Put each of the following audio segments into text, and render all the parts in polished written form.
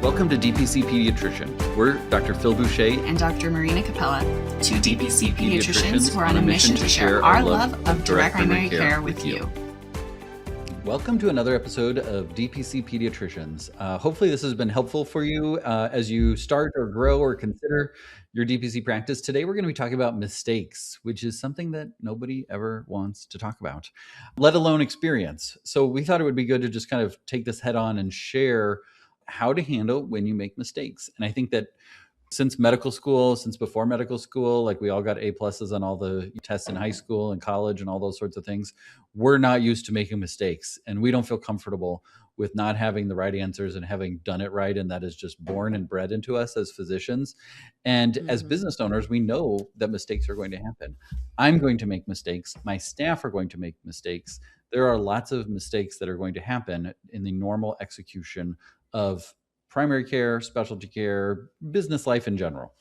Welcome to DPC Pediatrician. We're Dr. Phil Boucher and Dr. Marina Capella, two DPC pediatricians who are on a mission to share our love of direct primary care with you. Welcome to another episode of DPC Pediatricians. Hopefully this has been helpful for you as you start or grow or consider your DPC practice. Today we're going to be talking about mistakes, which is something that nobody ever wants to talk about, let alone experience. So we thought it would be good to just kind of take this head on and share how to handle when you make mistakes. And I think that since before medical school, like we all got A+ on all the tests in high school and college and all those sorts of things, we're not used to making mistakes. And we don't feel comfortable with not having the right answers and having done it right. And that is just born and bred into us as physicians. And as business owners, we know that mistakes are going to happen. I'm going to make mistakes. My staff are going to make mistakes. There are lots of mistakes that are going to happen in the normal execution of primary care, specialty care, business life in general.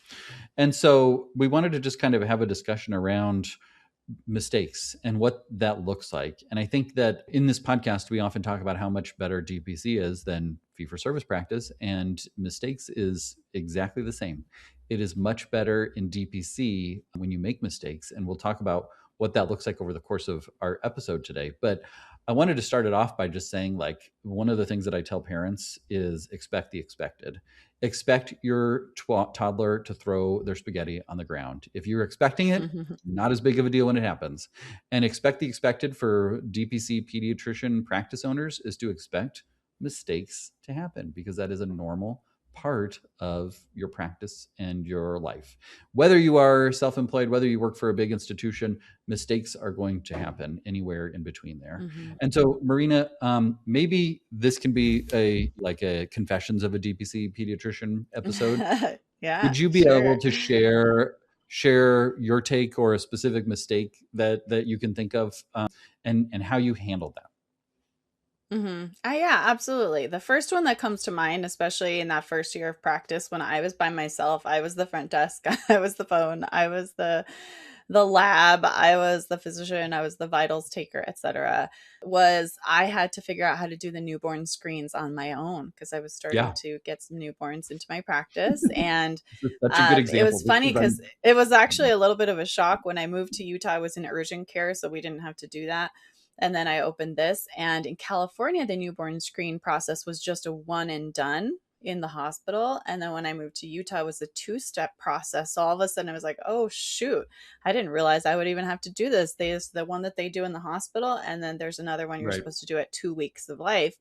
And so we wanted to just kind of have a discussion around mistakes and what that looks like. And I think that in this podcast, we often talk about how much better DPC is than fee-for-service practice, and mistakes is exactly the same. It is much better in DPC when you make mistakes, and we'll talk about what that looks like over the course of our episode today. But I wanted to start it off by just saying, like, one of the things that I tell parents is expect the expected. Expect your toddler to throw their spaghetti on the ground. If you're expecting it, not as big of a deal when it happens. And expect the expected for DPC pediatrician practice owners is to expect mistakes to happen, because that is a normal part of your practice and your life. Whether you are self-employed, whether you work for a big institution, mistakes are going to happen anywhere in between there. And so, Marina, maybe this can be a confessions of a DPC pediatrician episode. Yeah. Would you be able to share your take or a specific mistake that you can think of, and how you handled that? Yeah, absolutely. The first one that comes to mind, especially in that first year of practice when I was by myself, I was the front desk, I was the phone, I was the lab, I was the physician, I was the vitals taker, etc. Was I had to figure out how to do the newborn screens on my own because I was starting to get some newborns into my practice. And That's a good example. it was funny because it was actually a little bit of a shock. When I moved to Utah, I was in urgent care, so we didn't have to do that. And then I opened this, and in California, the newborn screen process was just a one and done in the hospital. And then when I moved to Utah, it was a 2-step process. So all of a sudden I was like, oh shoot, I didn't realize I would even have to do this. There's the one that they do in the hospital, and then there's another one you're supposed to do at 2 weeks of life.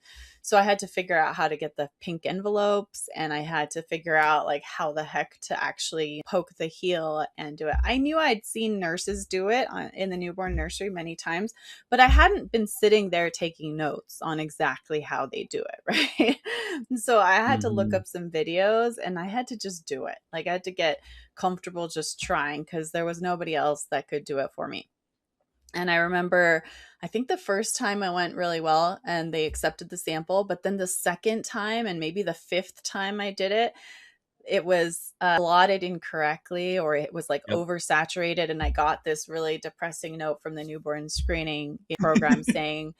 So I had to figure out how to get the pink envelopes, and I had to figure out like how the heck to actually poke the heel and do it. I knew I'd seen nurses do it in the newborn nursery many times, but I hadn't been sitting there taking notes on exactly how they do it, right? So I had to look up some videos, and I had to just do it. Like I had to get comfortable just trying because there was nobody else that could do it for me. And I remember, I think the first time I went really well and they accepted the sample, but then the second time and maybe the 5th time I did it, it was allotted incorrectly, or it was like oversaturated. And I got this really depressing note from the newborn screening program saying,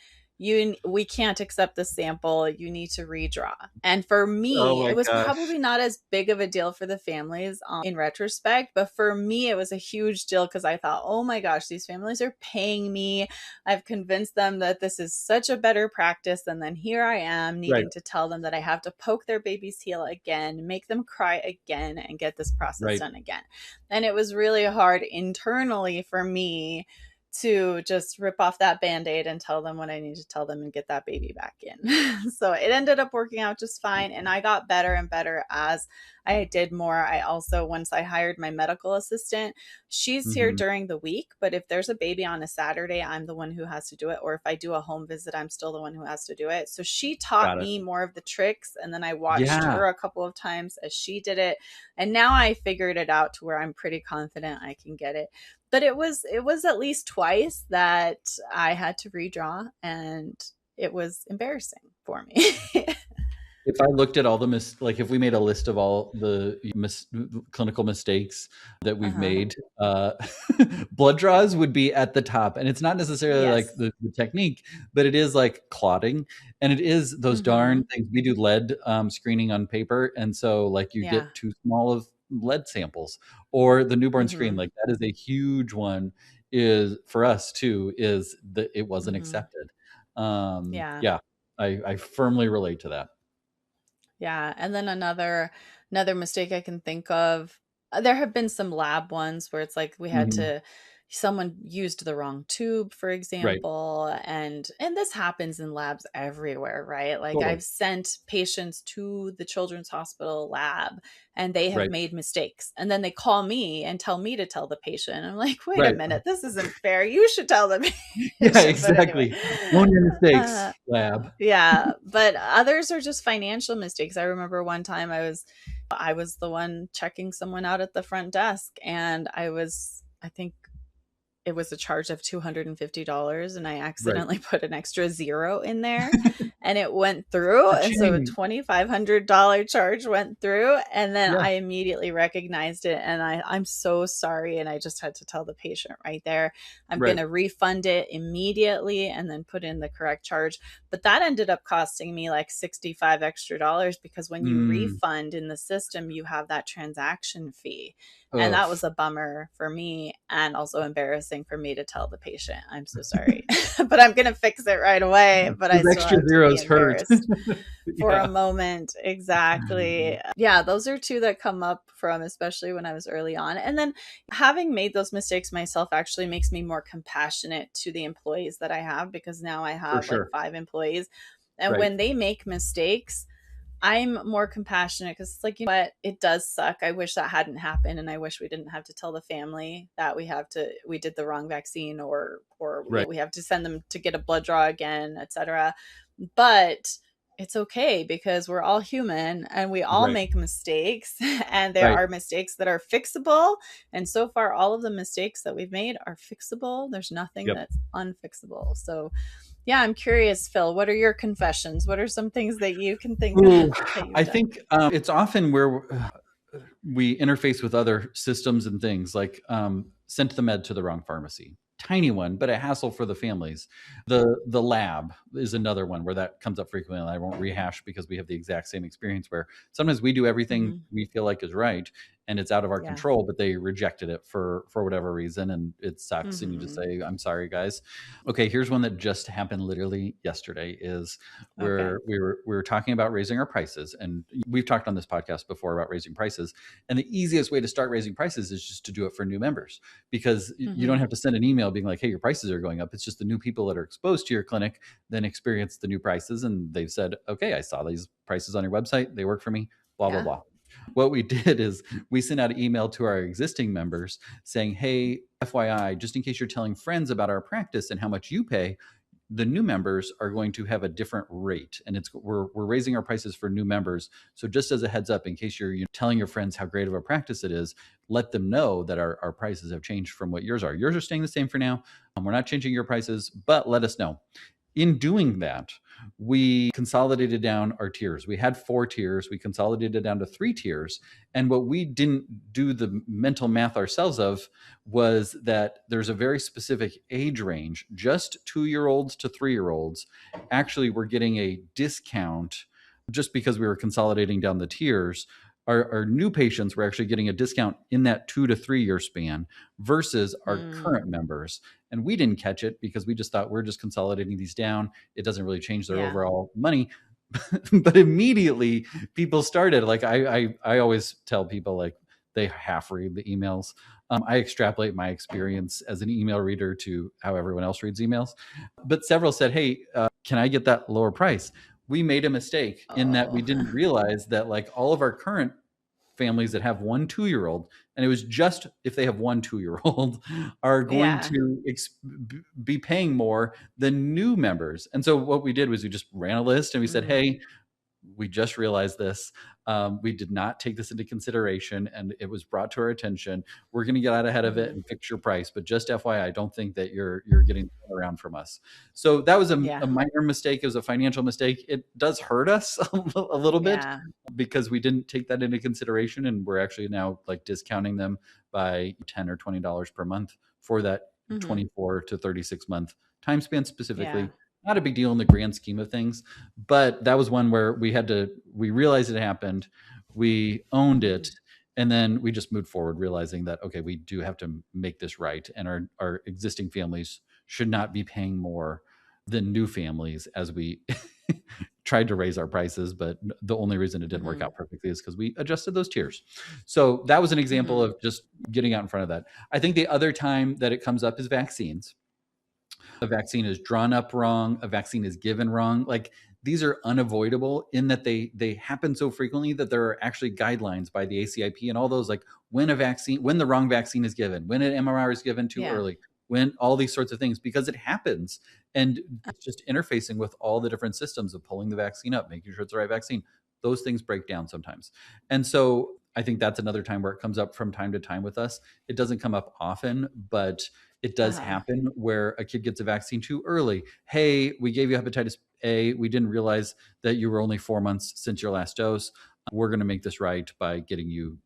we can't accept the sample. You need to redraw. And for me, it was probably not as big of a deal for the families in retrospect, but for me, it was a huge deal because I thought, oh my gosh, these families are paying me. I've convinced them that this is such a better practice. And then here I am needing to tell them that I have to poke their baby's heel again, make them cry again, and get this process done again. And it was really hard internally for me to just rip off that Band-Aid and tell them what I need to tell them and get that baby back in. So it ended up working out just fine. And I got better and better as I did more. I also, once I hired my medical assistant, she's here during the week, but if there's a baby on a Saturday, I'm the one who has to do it. Or if I do a home visit, I'm still the one who has to do it. So she taught me more of the tricks. And then I watched her a couple of times as she did it. And now I figured it out to where I'm pretty confident I can get it. But it was at least twice that I had to redraw, and it was embarrassing for me. if I looked at all the like if we made a list of all the clinical mistakes that we've Uh-huh. made, blood draws would be at the top. And it's not necessarily like Yes. the technique, but it is like clotting, and it is those darn Mhm. things. We do lead screening on paper, and so like you Yeah. get too small of lead samples, or the newborn screen. Mhm. Like that is a huge one. Is for us too. Is that it wasn't Mhm. accepted. Yeah. Yeah, I firmly relate to that. Yeah, and then another mistake I can think of, there have been some lab ones where it's like we had Mhm. to someone used the wrong tube, for Right. example, and this happens in labs everywhere, right? Like Totally. I've sent patients to the Children's Hospital lab and they have Right. made mistakes. And then they call me and tell me to tell the patient. I'm like, "Wait a Right. minute, this isn't fair. You should tell the Yeah, patient." But anyway, exactly. Own your mistakes, uh, lab. yeah, but others are just financial mistakes. I remember one time I was the one checking someone out at the front desk and I think it was a charge of $250 and I Right. accidentally put an extra zero in there and it went through. And so a Cha-ching. $2,500 charge went through. And then Yeah. I immediately recognized it. And I'm so sorry. And I just had to tell the patient right there, I'm going Right. to refund it immediately and then put in the correct charge. But that ended up costing me like 65 extra dollars because when you Mm. refund in the system, you have that transaction fee. And that Ugh. was a bummer for me and also embarrassing for me to tell the patient, I'm so sorry, but I'm going to fix it right away. But I Those still extra had to be zeros hurt. embarrassed for a Yeah. moment. Exactly. Yeah, those are two that come up from, especially when I was early on. And then having made those mistakes myself actually makes me more compassionate to the employees that I have because now I For have like sure. 5 employees. And Right. when they make mistakes, I'm more compassionate because it's like, you know what, it does suck. I wish that hadn't happened, and I wish we didn't have to tell the family that we did the wrong vaccine, or Right. we have to send them to get a blood draw again, etc. But it's okay because we're all human and we all Right. make mistakes, and there Right. are mistakes that are fixable. And so far, all of the mistakes that we've made are fixable. There's nothing Yep. that's unfixable. So yeah, I'm curious, Phil, what are your confessions? What are some things that you can think of Ooh, that you've I done? think it's often where we interface with other systems and things like sent the med to the wrong pharmacy. Tiny one, but a hassle for the families. The lab is another one where that comes up frequently. I won't rehash because we have the exact same experience where sometimes we do everything Mhm. we feel like is right and it's out of our Yeah. control, but they rejected it for whatever reason, and it sucks. And you just Mhm. say, "I'm sorry, guys." Okay, here's one that just happened literally yesterday. Is Okay. where we were talking about raising our prices, and we've talked on this podcast before about raising prices, and the easiest way to start raising prices is just to do it for new members because you don't Mhm. have to send an email being like, "Hey, your prices are going up." It's just the new people that are exposed to your clinic then experience the new prices, and they've said, "Okay, I saw these prices on your website. They work for me." Blah blah Yeah. blah. What we did is we sent out an email to our existing members saying, "Hey, FYI, just in case you're telling friends about our practice and how much you pay, the new members are going to have a different rate, and we're raising our prices for new members. So just as a heads up, in case you're telling your friends how great of a practice it is, let them know that our prices have changed from what yours are. Yours are staying the same for now. We're not changing your prices, but let us know." In doing that, we consolidated down our tiers. We had 4 tiers. We consolidated down to 3 tiers. And what we didn't do the mental math ourselves of was that there's a very specific age range. Just 2-year olds to 3-year olds actually were getting a discount just because we were consolidating down the tiers. Our new patients were actually getting a discount in that 2 to 3 year span versus our current Mm. members. And we didn't catch it because we just thought we're just consolidating these down. It doesn't really change their Yeah. overall money. But immediately people started like I always tell people like they half read the emails. I extrapolate my experience as an email reader to how everyone else reads emails. But several said, "Hey, can I get that lower price?" We made a mistake in that we Oh. didn't realize that like all of our current families that have 1 2-year old, and it was just if they have 1 2-year old, are going Yeah. to be paying more than new members. And so what we did was we just ran a list and we said, Mm. "Hey, we just realized this. We did not take this into consideration, and it was brought to our attention. We're going to get out ahead of it Mhm. and fix your price, but just FYI, I don't think that you're getting around from us. So that was a Yeah. minor mistake. It was a financial mistake. It does hurt us a little bit Yeah. because we didn't take that into consideration, and we're actually now like discounting them by $10 or $20 per month for that Mhm. 24 to 36 month time span Yeah. specifically. Not a big deal in the grand scheme of things, but that was one where we realized it happened, we owned it, Mhm. and then we just moved forward realizing that, okay, we do have to make this right, and our existing families should not be paying more than new families as we tried to raise our prices, but the only reason it didn't work Mhm. out perfectly is because we adjusted those tiers. So that was an example Mhm. of just getting out in front of that. I think the other time that it comes up is vaccines. A vaccine is drawn up wrong, a vaccine is given wrong. Like, these are unavoidable in that they happen so frequently that there are actually guidelines by the ACIP and all those, like when the wrong vaccine is given, when an MMR is given too Yeah. early, when all these sorts of things, because it happens. And it's just interfacing with all the different systems of pulling the vaccine up, making sure it's the right vaccine. Those things break down sometimes. And so I think that's another time where it comes up from time to time with us. It doesn't come up often, but it does Uh-huh. happen where a kid gets a vaccine too early. Hey, we gave you hepatitis A. We didn't realize that you were only 4 months since your last dose. We're going to make this right by getting you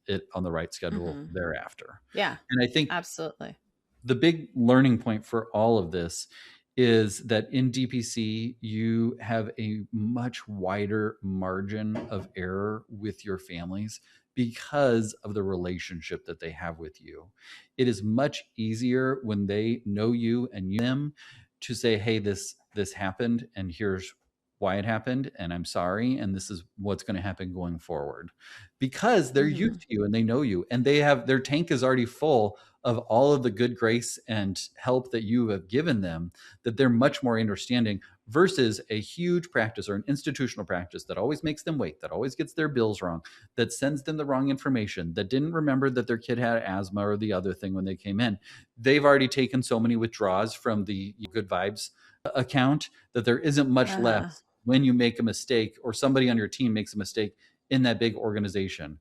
it on the right schedule Mhm. thereafter. Yeah. And I think Absolutely. the big learning point for all of this is that in DPC, you have a much wider margin of error with your families because of the relationship that they have with you. It is much easier when they know you and you know them to say, "Hey, this happened, and here's why it happened, and I'm sorry, and this is what's going to happen going forward," because they're used Mhm. to you and they know you, and they have their tank is already full of all of the good grace and help that you have given them, that they're much more understanding versus a huge practice or an institutional practice that always makes them wait, that always gets their bills wrong, that sends them the wrong information, that didn't remember that their kid had asthma or the other thing when they came in. They've already taken so many withdrawals from the good vibes account that there isn't much Uh-huh. left when you make a mistake or somebody on your team makes a mistake in that big organization.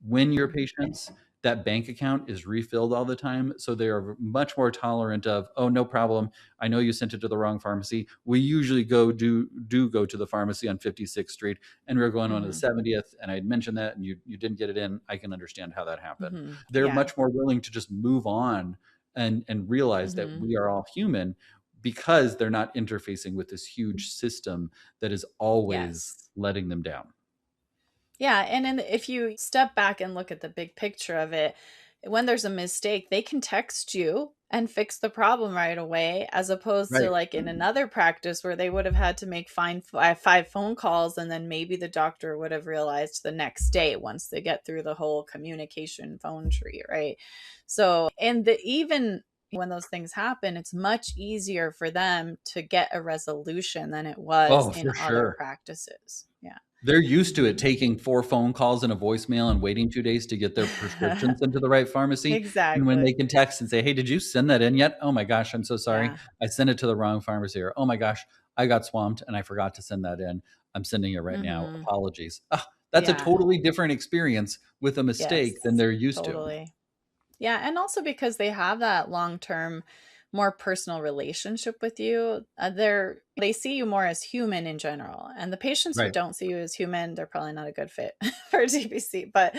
When your Mhm. patients, that bank account is refilled all the time. So they are much more tolerant of, oh, no problem. I know you sent it to the wrong pharmacy. We usually go to the pharmacy on 56th Street, and we are going on to the Mhm. 70th. And I had mentioned that, and you didn't get it in. I can understand how that happened. Mhm. They're Yeah. much more willing to just move on and realize that Mhm. we are all human because they're not interfacing with this huge system that is always Yes. letting them down. Yeah, and then if you step back and look at the big picture of it, when there's a mistake, they can text you and fix the problem right away, as opposed to Right. like in another practice where they would have had to make five phone calls, and then maybe the doctor would have realized the next day once they get through the whole communication phone tree, right? So, and even when those things happen, it's much easier for them to get a resolution than it was Oh, in for other sure. practices. Yeah. They're used to it taking 4 phone calls and a voicemail and waiting 2 days to get their prescriptions into the right pharmacy, and when they Exactly. can text and say, "Hey, did you send that in yet? Oh my gosh, I'm so sorry. Yeah. I sent it to the wrong pharmacy," or, "Oh my gosh, I got swamped and I forgot to send that in. I'm sending it right now. Mhm. Apologies." Ah, that's a Yeah. totally different experience with a mistake than Yes. they're used to. Totally. Yeah, and also because they have that long-term, more personal relationship with you, they see you more as human in general. And the patients who Right. don't see you as human, they're probably not a good fit for DPC. But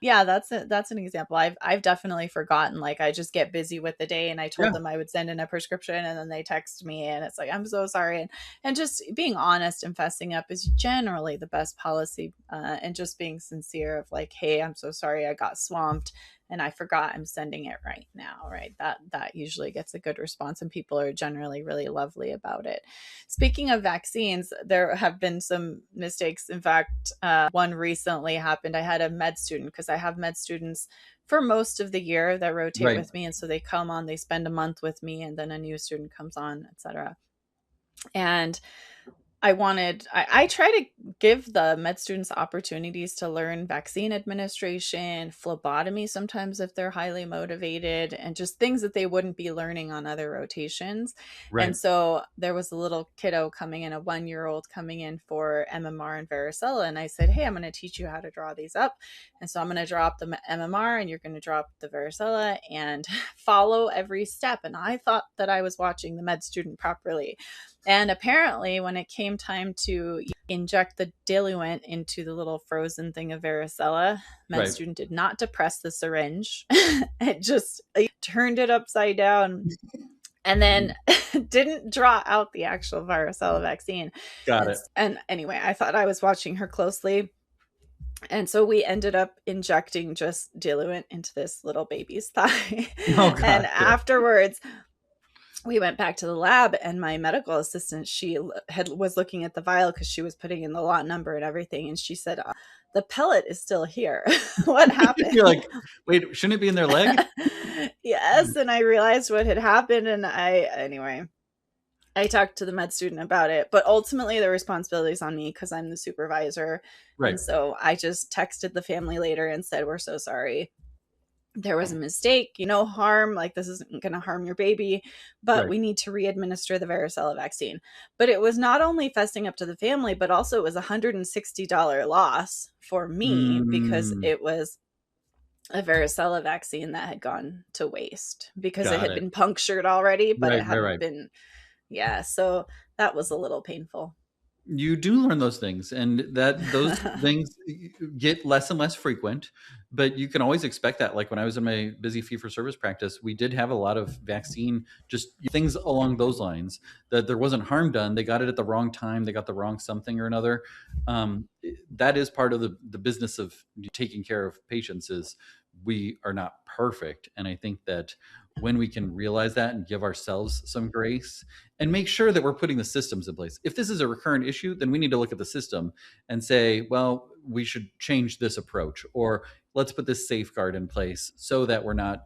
yeah, that's an example. I've definitely forgotten. Like I just get busy with the day, and I told Yeah. them I would send in a prescription, and then they text me, and it's like I'm so sorry. And just being honest and fessing up is generally the best policy. And just being sincere of like, hey, I'm so sorry, I got swamped and I forgot I'm sending it right now, right? That usually gets a good response, and people are generally really lovely about it. Speaking of vaccines, there have been some mistakes. In fact, one recently happened. I had a med student, because I have med students for most of the year that rotate Right. with me, and so they come on, they spend a month with me, and then a new student comes on, etc. And I try to give the med students opportunities to learn vaccine administration, phlebotomy sometimes if they're highly motivated, and just things that they wouldn't be learning on other rotations. And Right. so there was a little kiddo coming in, a 1 year old coming in for MMR and varicella. And I said, hey, I'm going to teach you how to draw these up. And so I'm going to draw up the MMR and you're going to draw up the varicella and follow every step. And I thought that I was watching the med student properly. And apparently, when it came time to inject the diluent into the little frozen thing of varicella, med Right. student did not depress the syringe. It turned it upside down and then didn't draw out the actual varicella vaccine. Got And, it. and anyway, I thought I was watching her closely. And so we ended up injecting just diluent into this little baby's thigh. Oh And gosh. Yeah. afterwards, we went back to the lab and my medical assistant, was looking at the vial because she was putting in the lot number and everything. And she said, the pellet is still here. What You're happened? like, wait, shouldn't it be in their leg? Yes. And I realized what had happened. And anyway, I talked to the med student about it, but ultimately the responsibility is on me because I'm the supervisor. Right. And so I just texted the family later and said, we're so sorry. There was a mistake, no harm, like this isn't going to harm your baby, but Right. we need to re-administer the varicella vaccine. But it was not only fessing up to the family, but also it was $160 loss for me because Mm, it was a varicella vaccine that had gone to waste because it got had it. been punctured already, but Right. it Right. hadn't Right. been. Yeah, so that was a little painful. You do learn those things, and those things get less and less frequent, but you can always expect that. Like when I was in my busy fee-for-service practice, we did have a lot of vaccine, just things along those lines, that there wasn't harm done. They got it at the wrong time. They got the wrong something or another. That is part of the business of taking care of patients is we are not perfect. And I think that when we can realize that and give ourselves some grace and make sure that we're putting the systems in place. If this is a recurrent issue, then we need to look at the system and say, well, we should change this approach, or let's put this safeguard in place so that we're not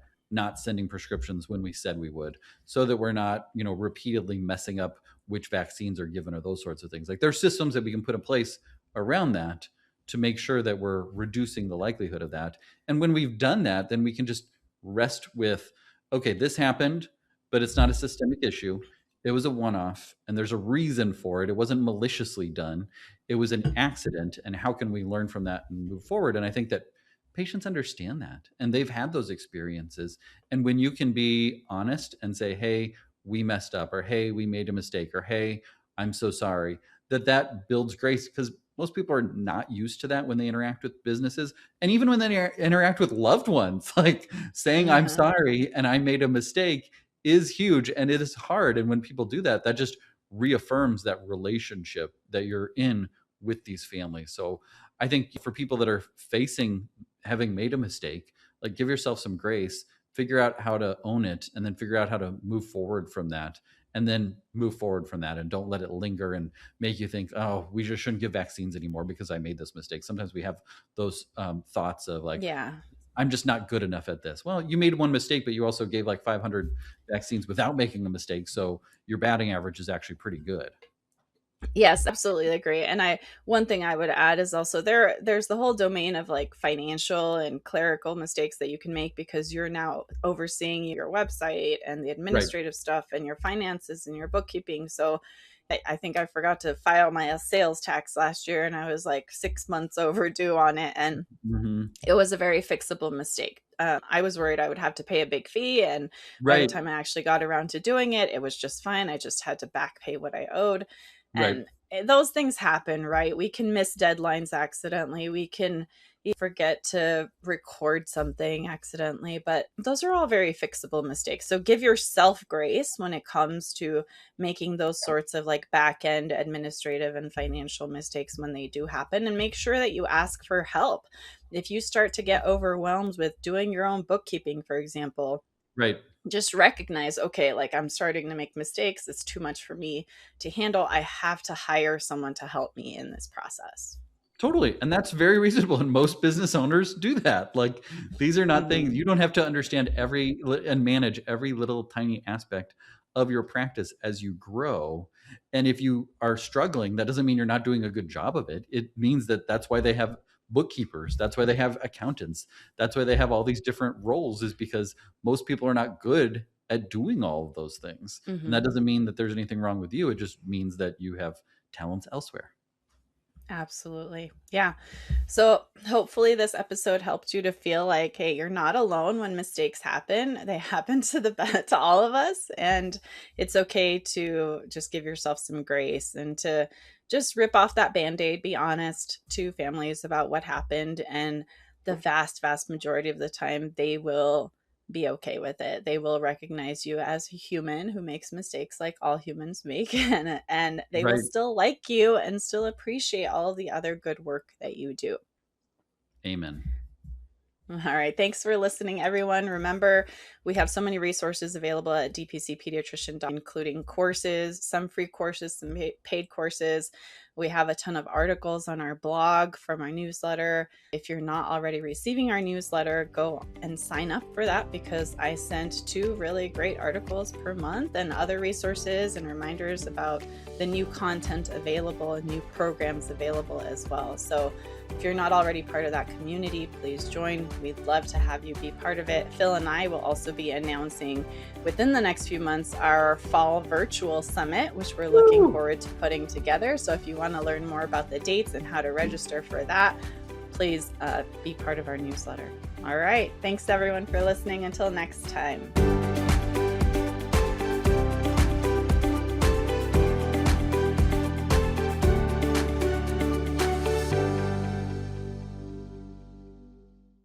sending prescriptions when we said we would, so that we're not, repeatedly messing up which vaccines are given or those sorts of things. Like there's systems that we can put in place around that to make sure that we're reducing the likelihood of that. And when we've done that, then we can just rest with, okay, this happened, but it's not a systemic issue. It was a one-off and there's a reason for it. It wasn't maliciously done. It was an accident. And how can we learn from that and move forward? And I think that patients understand that and they've had those experiences. And when you can be honest and say, hey, we messed up, or hey, we made a mistake, or hey, I'm so sorry, that builds grace, because most people are not used to that when they interact with businesses, and even when they interact with loved ones. Like saying I'm Uh-huh. sorry and I made a mistake is huge, and it is hard. And when people do that, that just reaffirms that relationship that you're in with these families. So I think for people that are facing having made a mistake, like give yourself some grace, figure out how to own it, and then figure out how to move forward from that, and then move forward from that, and don't let it linger and make you think, oh, we just shouldn't give vaccines anymore because I made this mistake. Sometimes we have those thoughts of like, Yeah. I'm just not good enough at this. Well, you made one mistake, but you also gave like 500 vaccines without making a mistake. So your batting average is actually pretty good. Yes, absolutely agree. And one thing I would add is also there's the whole domain of like financial and clerical mistakes that you can make because you're now overseeing your website and the Right. administrative stuff and your finances and your bookkeeping. So I think I forgot to file my sales tax last year and I was like 6 months overdue on it. And Hmm. it was a very fixable mistake. I was worried I would have to pay a big fee. And by the Right. time I actually got around to doing it, it was just fine. I just had to back pay what I owed. Right. And those things happen, right? We can miss deadlines accidentally. We can forget to record something accidentally, but those are all very fixable mistakes. So give yourself grace when it comes to making those sorts of like back end administrative and financial mistakes when they do happen, and make sure that you ask for help. If you start to get overwhelmed with doing your own bookkeeping, for example, Right. just recognize, okay, like I'm starting to make mistakes. It's too much for me to handle. I have to hire someone to help me in this process. Totally. And that's very reasonable. And most business owners do that. Like these are not things, Mm-hmm. you don't have to understand and manage every little tiny aspect of your practice as you grow. And if you are struggling, that doesn't mean you're not doing a good job of it. It means that that's why they have bookkeepers. That's why they have accountants. That's why they have all these different roles, is because most people are not good at doing all of those things. And that Hmm. doesn't mean that there's anything wrong with you. It just means that you have talents elsewhere. Absolutely. Yeah. So hopefully this episode helped you to feel like, hey, you're not alone when mistakes happen. They happen to to all of us, and it's okay to just give yourself some grace and to just rip off that band-aid, be honest to families about what happened, and the vast majority of the time they will be okay with it. They will recognize you as a human who makes mistakes like all humans make, and they will Right. still like you and still appreciate all the other good work that you do. Amen. All right. Thanks for listening, everyone. Remember, we have so many resources available at dpcpediatrician.com, including courses, some free courses, some paid courses. We have a ton of articles on our blog from our newsletter. If you're not already receiving our newsletter, go and sign up for that, because I send 2 really great articles per month and other resources and reminders about the new content available and new programs available as well. So if you're not already part of that community, please join. We'd love to have you be part of it. Phil and I will also be announcing within the next few months our fall virtual summit, which we're looking forward to putting together. So if you want to learn more about the dates and how to register for that, please be part of our newsletter. All right. Thanks everyone for listening. Until next time.